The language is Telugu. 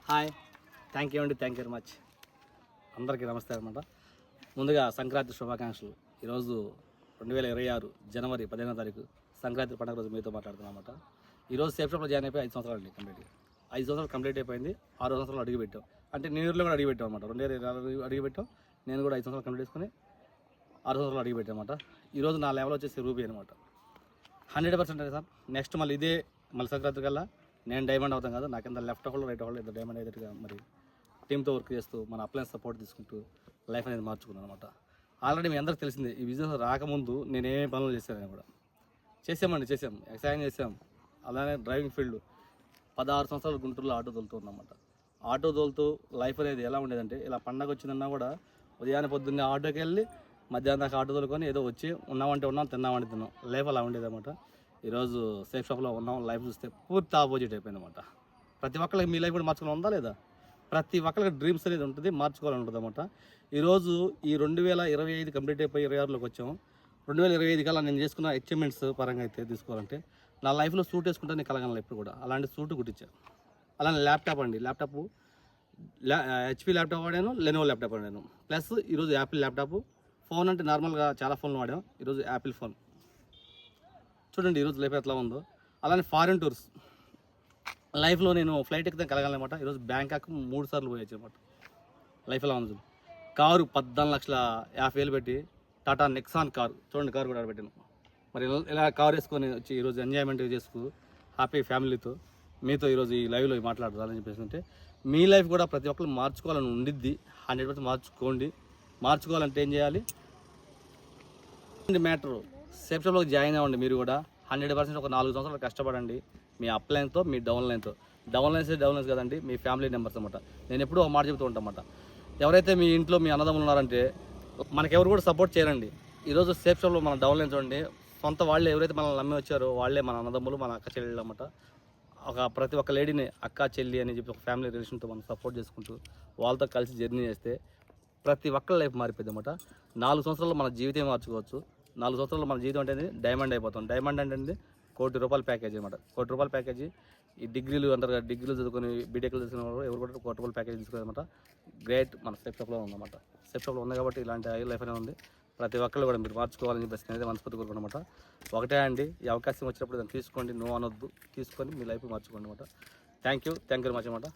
Hi, thank you very much. అందరికీ నమస్తే అనమాట. ముందుగా సంక్రాంతి శుభాకాంక్షలు. ఈరోజు 2026 జనవరి 15వ తారీఖు సంక్రాంతి పండుగ రోజు మీతో మాట్లాడుతున్నాం అనమాట. ఈరోజు సేఫ్ షాప్లో జాయిన్ అయిపోయి 5 సంవత్సరాలు అండి. 5 సంవత్సరాలు కంప్లీట్ అయిపోయింది. 6 సంవత్సరాలు అడిగి పెట్టాం. అంటే న్యూ ఇయర్లో కూడా అడిగి పెట్టాం అనమాట. 2026 అడిగి పెట్టాం. నేను కూడా 5 సంవత్సరాలు కంప్లీట్ చేసుకుని 6 సంవత్సరాలు అడిగి పెట్టాం అనమాట. ఈరోజు నా లెవెల్ వచ్చేసి రూపీ అనమాట. 100% సార్. నెక్స్ట్ మళ్ళీ సంక్రాంతి కల్లా నేను డైమండ్ అవుతాం కదా. నాకింత లెఫ్ట్ హోల్డర్ రైట్ హోల్డర్ ఇద్దరు డైమండ్ అయ్యేట్టుగా మరి టీంతో వర్క్ చేస్తూ మన అప్లయన్స్ సపోర్ట్ తీసుకుంటూ లైఫ్ అనేది మార్చుకున్నాను అనమాట. ఆల్రెడీ మీ అందరికి తెలిసింది, ఈ బిజినెస్ రాకముందు నేనేం పనులు చేశాను కూడా చేసాం. ఎక్సైజ్ చేసాం. అలానే డ్రైవింగ్ ఫీల్డ్ 16 సంవత్సరాలు గుంటూరులో ఆటో తోలుతూ ఉన్నమాట. ఆటో తోలుతూ లైఫ్ అనేది ఎలా ఉండేదంటే, ఇలా పండగ వచ్చిందన్నా కూడా ఉదయాన్నే పొద్దున్నే ఆటోకి వెళ్ళి మధ్యాహ్నం దాకా ఆటో తోలుకొని ఏదో వచ్చి ఉన్నామంటే ఉన్నాం, తిన్నామంటే తిన్నాం. లైఫ్ అలా ఉండేదన్నమాట. ఈరోజు సేఫ్ షాప్లో ఉన్నాం. లైఫ్ చూస్తే పూర్తి ఆపోజిట్ అయిపోయింది అనమాట. ప్రతి ఒక్కరికి మీ లైఫ్ కూడా మార్చుకోవాలి ఉందా లేదా? ప్రతి ఒక్కరికి డ్రీమ్స్ అనేది ఉంటుంది, మార్చుకోవాలని ఉంటుంది అనమాట. ఈరోజు ఈ 2025 కంప్లీట్ అయిపోయి 26లోకి వచ్చాము. 2025 కల్లా నేను చేసుకున్న అచీవ్మెంట్స్ పరంగా అయితే తీసుకోవాలంటే, నా లైఫ్లో సూట్ వేసుకుంటే నేను కలగలను ఇప్పుడు కూడా. అలాంటి సూట్ కుట్టించాను. అలానే ల్యాప్టాప్ అండి. ల్యాప్టాప్ HP ల్యాప్టాప్ వాడాను, లెనోవో ల్యాప్టాప్ వాడాను. ప్లస్ ఈరోజు యాపిల్ ల్యాప్టాప్. ఫోన్ అంటే నార్మల్గా చాలా ఫోన్లు వాడాం. ఈరోజు యాపిల్ ఫోన్. చూడండి ఈరోజు లైఫ్ ఎట్లా ఉందో. అలానే ఫారిన్ టూర్స్. లైఫ్లో నేను ఫ్లైట్ ఎక్కితే కలగాలన్నమాట. ఈరోజు బ్యాంకాక్ 3 సార్లు పోయొచ్చు అనమాట. లైఫ్ ఎలా ఉంది. కారు 14,50,000 పెట్టి టాటా నెక్సాన్ కారు. చూడండి కారు కూడా పెట్టాను. మరి ఇలా కారు వేసుకొని వచ్చి ఈరోజు ఎంజాయ్మెంట్ చేస్తూ హ్యాపీ ఫ్యామిలీతో మీతో ఈరోజు ఈ లైవ్లో మాట్లాడాలని చెప్పేసి అంటే, మీ లైఫ్ కూడా ప్రతి ఒక్కరు మార్చుకోవాలని ఉండిద్ది. 100% మార్చుకోండి. మార్చుకోవాలంటే ఏం చేయాలి? మ్యాటరు సేఫ్ షాప్లోకి జాయిన్ అవ్వండి. మీరు కూడా 100% ఒక 4 సంవత్సరాలు కష్టపడండి. మీ అప్ లైన్తో, మీ డౌన్ లైన్తో. డౌన్ లైన్స్ కదండి, మీ ఫ్యామిలీ మెంబర్స్ అనమాట. నేను ఎప్పుడూ ఒక మాట చెబుతూ ఉంటాను అన్నమాట. ఎవరైతే మీ ఇంట్లో మీ అన్నదమ్ములు ఉన్నారంటే మనకెవరు కూడా సపోర్ట్ చేయరండి. ఈరోజు సేఫ్ షాప్లో మన డౌన్ లైన్స్ చూడండి. సొంత వాళ్ళే ఎవరైతే మనల్ని నమ్మి వచ్చారో వాళ్ళే మన అన్నదమ్ములు, మన అక్క చెల్లెళ్ళు అనమాట. ప్రతి ఒక్క లేడీని అక్క చెల్లి అని చెప్పి ఒక ఫ్యామిలీ రిలేషన్తో మనం సపోర్ట్ చేసుకుంటూ వాళ్ళతో కలిసి జర్నీ చేస్తే ప్రతి ఒక్కరి లైఫ్ మారిపోయింది అనమాట. 4 సంవత్సరాల్లో మన జీవితం మార్చుకోవచ్చు. 4 సంవత్సరాలు మన జీవితం అంటే డైమండ్ అయిపోతాం. డైమండ్ అంటే ₹1 కోటి ప్యాకేజీ అనమాట. ₹1 కోటి ప్యాకేజీ. ఈ డిగ్రీలు అంటారు కదా, డిగ్రీలు చదువుకొని బీటెక్లు చదువుకున్న వాళ్ళు ఎవరు కూడా ₹1 కోటి ప్యాకేజీ తీసుకోవాలన్నమాట. గ్రేట్ మన సేఫ్ షాప్లో ఉందన్నమాట. సేఫ్ షాప్లో ఉంది కాబట్టి ఇలాంటి లైఫ్ అనేది ఉంది. ప్రతి ఒక్కళ్ళు కూడా మీరు మార్చుకోవాలని చెప్పేసి అనేది మనస్ఫూర్తి కోరుకున్నమాట. ఒకటే అండి, ఈ అవకాశం వచ్చినప్పుడు దాన్ని తీసుకోండి, నో అనొద్దు. తీసుకొని మీ లైఫ్ మార్చుకోండి అనమాట. థ్యాంక్ యూ వెరీ మచ్ అనమాట.